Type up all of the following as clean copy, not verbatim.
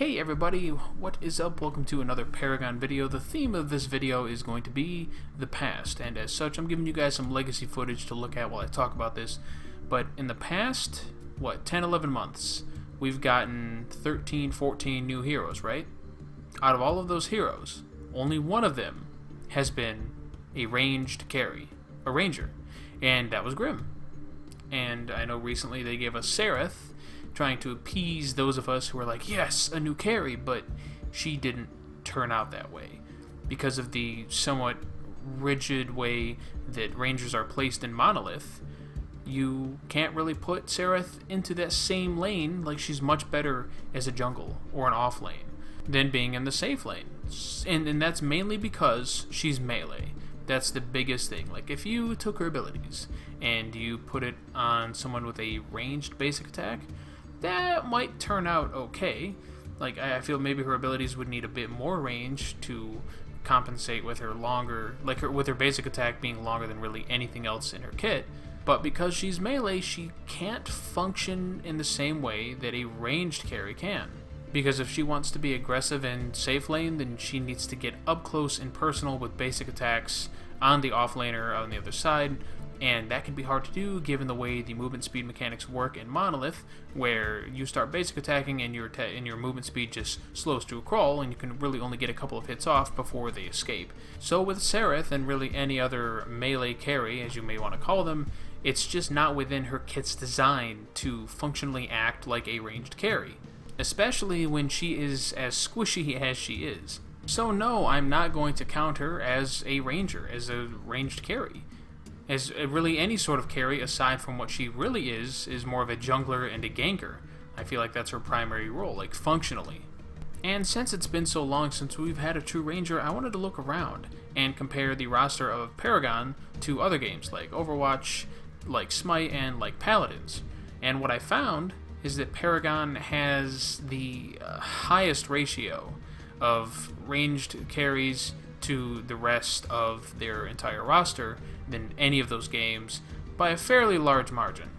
Hey everybody, what is up? Welcome to another Paragon video. The theme of this video is going to be the past, and as such I'm giving you guys some legacy footage to look at while I talk about this. But in the past, 10-11 months, we've gotten 13-14 new heroes, right? Out of all of those heroes, only one of them has been a ranged carry, a ranger, and that was Grim. And I know recently they gave us Serath, trying to appease those of us who were like, yes, a new carry, but she didn't turn out that way because of the somewhat rigid way that rangers are placed in Monolith. You can't really put Serath into that same lane. Like, she's much better as a jungle or an off lane than being in the safe lane, and that's mainly because she's melee. That's the biggest thing. Like, if you took her abilities and you put it on someone with a ranged basic attack, that might turn out okay. Like, I feel maybe her abilities would need a bit more range to compensate with her longer, like with her basic attack being longer than really anything else in her kit. But because she's melee, she can't function in the same way that a ranged carry can. Because if she wants to be aggressive in safe lane, then she needs to get up close and personal with basic attacks on the offlaner on the other side, and that can be hard to do given the way the movement speed mechanics work in Monolith, where you start basic attacking and your movement speed just slows to a crawl, and you can really only get a couple of hits off before they escape. So with Serath, and really any other melee carry, as you may want to call them, it's just not within her kit's design to functionally act like a ranged carry, especially when she is as squishy as she is. So no, I'm not going to count her as a ranger, as a ranged carry. As really any sort of carry, aside from what she really is more of a jungler and a ganker. I feel like that's her primary role, like functionally. And since it's been so long since we've had a true ranger, I wanted to look around and compare the roster of Paragon to other games like Overwatch, like Smite, and like Paladins. And what I found is that Paragon has the highest ratio of ranged carries to the rest of their entire roster than any of those games by a fairly large margin,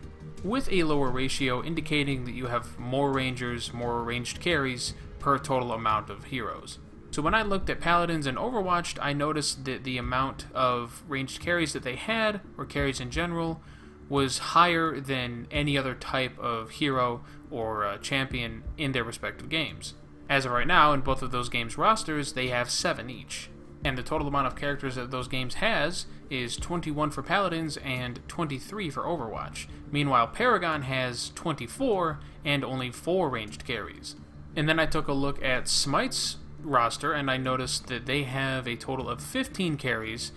with a lower ratio indicating that you have more rangers, more ranged carries per total amount of heroes. So when I looked at Paladins and Overwatch, I noticed that the amount of ranged carries that they had, or carries in general, was higher than any other type of hero or champion in their respective games. As of right now, in both of those games' rosters, they have 7 each. And the total amount of characters that those games has is 21 for Paladins and 23 for Overwatch. Meanwhile, Paragon has 24 and only 4 ranged carries. And then I took a look at Smite's roster, and I noticed that they have a total of 15 carries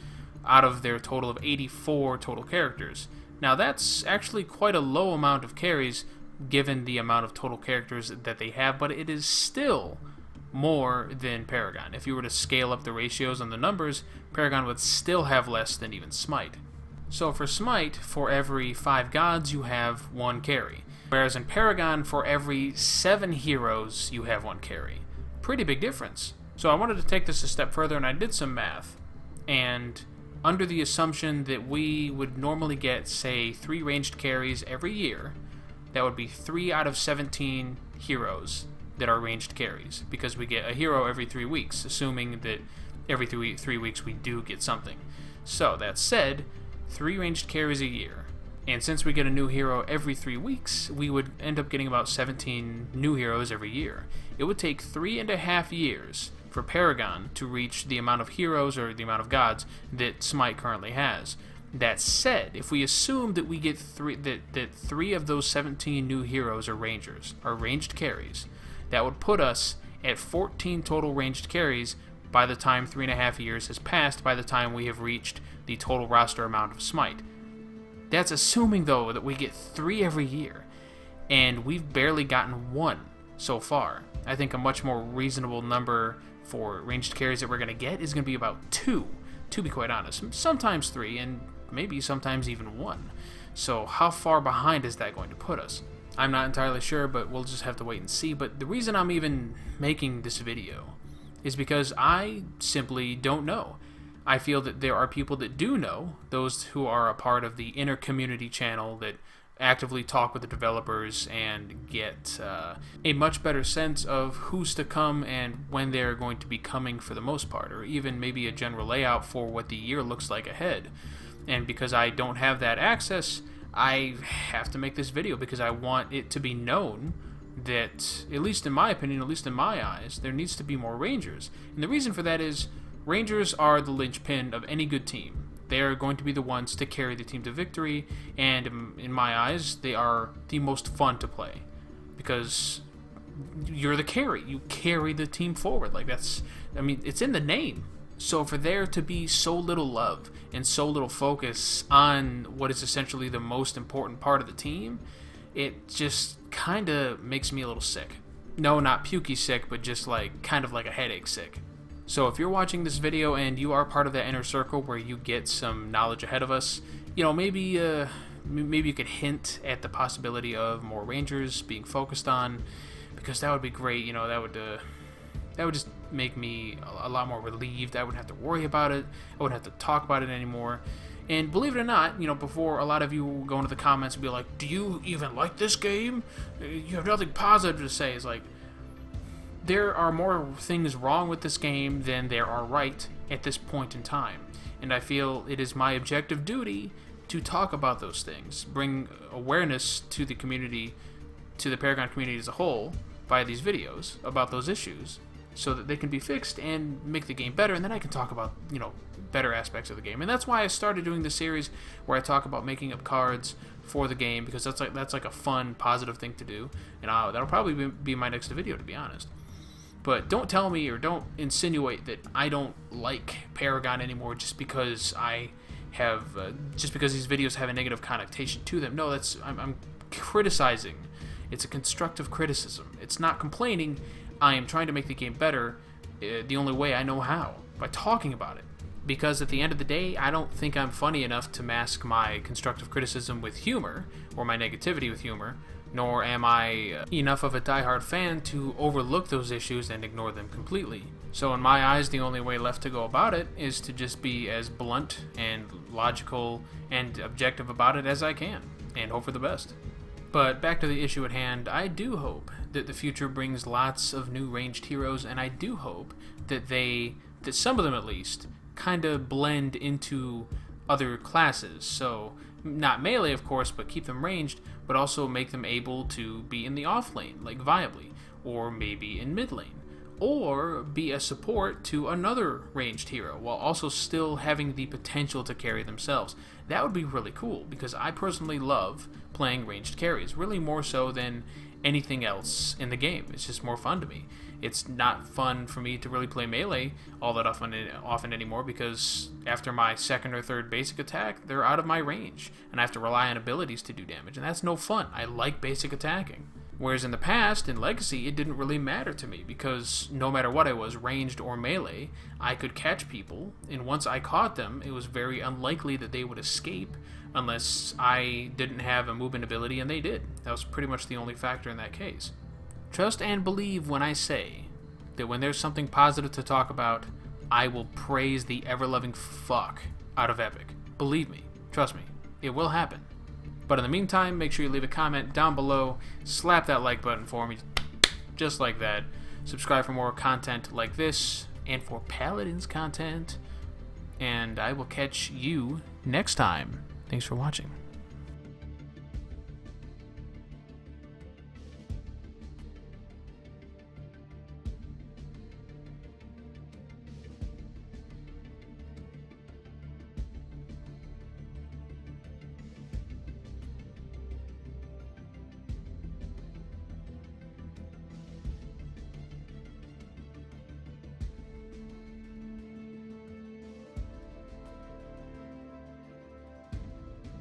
out of their total of 84 total characters. Now that's actually quite a low amount of carries given the amount of total characters that they have, but it is still more than Paragon. If you were to scale up the ratios and the numbers, Paragon would still have less than even Smite. So for Smite, for every 5 gods you have 1 carry, whereas in Paragon, for every 7 heroes you have 1 carry. Pretty big difference. So I wanted to take this a step further, and I did some math, and under the assumption that we would normally get, say, 3 ranged carries every year, that would be 3 out of 17 heroes that are ranged carries, because we get a hero every 3 weeks, assuming that every 3 weeks we do get something. So that said, 3 ranged carries a year, and since we get a new hero every 3 weeks, we would end up getting about 17 new heroes every year. It would take 3.5 years for Paragon to reach the amount of heroes or the amount of gods that Smite currently has. That said, if we assume that we get 3 of those 17 new heroes are rangers, are ranged carries, that would put us at 14 total ranged carries by the time 3.5 years has passed, by the time we have reached the total roster amount of Smite. That's assuming, though, that we get 3 every year, and we've barely gotten 1 so far. I think a much more reasonable number for ranged carries that we're going to get is going to be about 2, to be quite honest. Sometimes 3, and maybe sometimes even 1. So how far behind is that going to put us? I'm not entirely sure, but we'll just have to wait and see. But the reason I'm even making this video is because I simply don't know. I feel that there are people that do know, those who are a part of the inner community channel that actively talk with the developers and get a much better sense of who's to come and when they're going to be coming for the most part, or even maybe a general layout for what the year looks like ahead. And because I don't have that access, I have to make this video because I want it to be known that, at least in my opinion, at least in my eyes, there needs to be more Rangers. And the reason for that is Rangers are the linchpin of any good team. They are going to be the ones to carry the team to victory, and in my eyes, they are the most fun to play because you're the carry. You carry the team forward. Like, that's, I mean, it's in the name. So for there to be so little love and so little focus on what is essentially the most important part of the team, it just kind of makes me a little sick. No, not pukey sick, but just like kind of like a headache sick. So if you're watching this video and you are part of that inner circle where you get some knowledge ahead of us, you know, maybe you could hint at the possibility of more Rangers being focused on, because that would be great. You know, that would just make me a lot more relieved. I wouldn't have to worry about it. I wouldn't have to talk about it anymore. And believe it or not, you know, before a lot of you will go into the comments and be like, do you even like this game? You have nothing positive to say. It's like, there are more things wrong with this game than there are right at this point in time. And I feel it is my objective duty to talk about those things, bring awareness to the community, to the Paragon community as a whole, via these videos about those issues, so that they can be fixed and make the game better, and then I can talk about, you know, better aspects of the game. And that's why I started doing this series where I talk about making up cards for the game, because that's like a fun, positive thing to do, and that'll probably be my next video, to be honest. But don't tell me or don't insinuate that I don't like Paragon anymore just because I have, just because these videos have a negative connotation to them. No, I'm criticizing. It's a constructive criticism. It's not complaining. I am trying to make the game better the only way I know how, by talking about it. Because at the end of the day, I don't think I'm funny enough to mask my constructive criticism with humor, or my negativity with humor, nor am I enough of a diehard fan to overlook those issues and ignore them completely. So in my eyes, the only way left to go about it is to just be as blunt and logical and objective about it as I can, and hope for the best. But back to the issue at hand, I do hope that the future brings lots of new ranged heroes, and I do hope that that some of them at least, kind of blend into other classes. So not melee, of course, but keep them ranged, but also make them able to be in the off lane, like viably, or maybe in mid lane, or be a support to another ranged hero, while also still having the potential to carry themselves. That would be really cool, because I personally love playing ranged carries, really more so than anything else in the game. It's just more fun to me. It's not fun for me to really play melee all that often anymore, because after my second or third basic attack, they're out of my range, and I have to rely on abilities to do damage, and that's no fun. I like basic attacking. Whereas in the past, in Legacy, it didn't really matter to me, because no matter what I was, ranged or melee, I could catch people, and once I caught them, it was very unlikely that they would escape unless I didn't have a movement ability, and they did. That was pretty much the only factor in that case. Trust and believe when I say that when there's something positive to talk about, I will praise the ever-loving fuck out of Epic. Believe me. Trust me. It will happen. But in the meantime, make sure you leave a comment down below, slap that like button for me, just like that. Subscribe for more content like this, and for Paladins content, and I will catch you next time. Thanks for watching.